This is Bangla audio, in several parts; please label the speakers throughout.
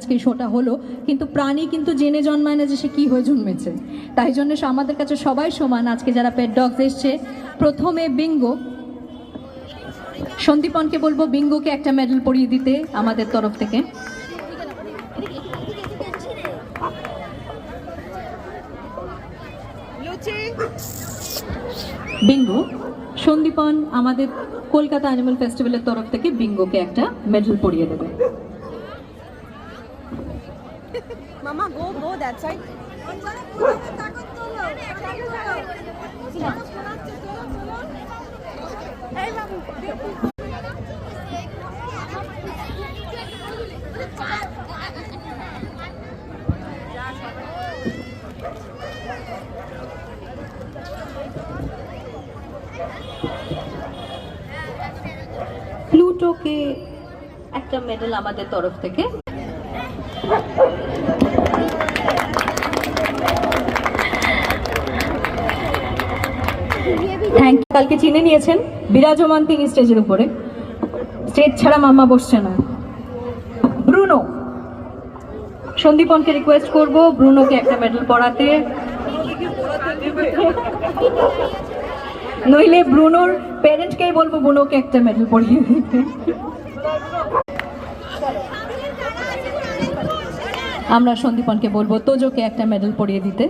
Speaker 1: আজকে এই শোটা হলো, কিন্তু প্রাণী কিন্তু জেনে জন্মায় না যে সে কী হয়ে জন্মেছে। তাই জন্য আমাদের কাছে সবাই সমান। আজকে যারা পেট ডগস এসছে, প্রথমে বিঙ্গো, সন্দীপনকে বলবো বিঙ্গোকে একটা মেডেল পরিয়ে দিতে আমাদের তরফ থেকে। বিঙ্গো, সন্দীপন আমাদের কলকাতা অ্যানিমাল ফেস্টিভ্যালের তরফ থেকে বিঙ্গোকে একটা মেডেল পরিয়ে দেবে।
Speaker 2: মামা গো গো দ্যাট সাইড। এই বাবু
Speaker 1: প্লুটোকে একটা মেডেল আমাদের তরফ থেকে। Thank you. কালকে চিনে নিয়েছেন, বিরাজমান তিনি স্টেজের উপরে, স্টেজ ছাড়া মাম্মা বসছে না। ব্রুনো, সন্দীপনকে রিকোয়েস্ট করব ব্রুনোকে একটা মেডেল পড়াতে, নইলে ব্রুনোর প্যারেন্টকেই বলবো ব্রুনোকে একটা মেডেল পরিয়ে দিতে। আমরা সন্দীপনকে বলবো তোজোকে একটা মেডেল পরিয়ে দিতে।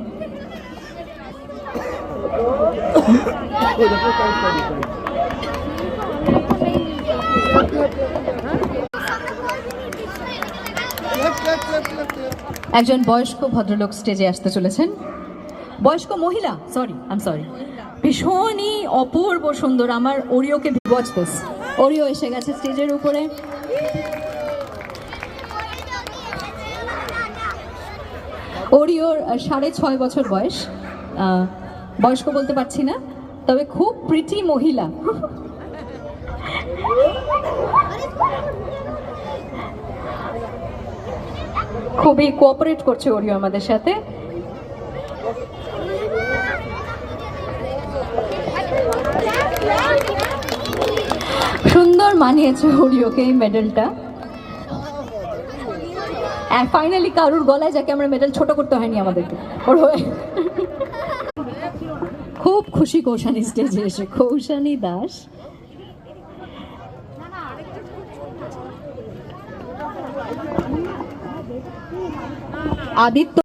Speaker 1: একজন বয়স্ক ভদ্রলোক স্টেজে আসতে চলেছেন, বয়স্ক মহিলা, সরি, ভীষণই অপূর্ব সুন্দর। আমার ওরিওকে ওয়াচ দিস, ওরিও এসে গেছে স্টেজের উপরে। ওরিওর 6.5 বছর বয়স, বয়স্ক বলতে পারছি না, তবে খুব প্রিটি মহিলা। খুবই কোঅপারেট করছে ওরিও আমাদের সাথে। সুন্দর মানিয়েছে ওরিওকে এই মেডেলটা। ফাইনালি কারুর গলায় যাকে আমরা মেডেল ছোট করতে হয়নি আমাদেরকে, ওর হয়ে খুব খুশি কৌশানী স্টেজে এসে। কৌশানী দাস, আদিত্য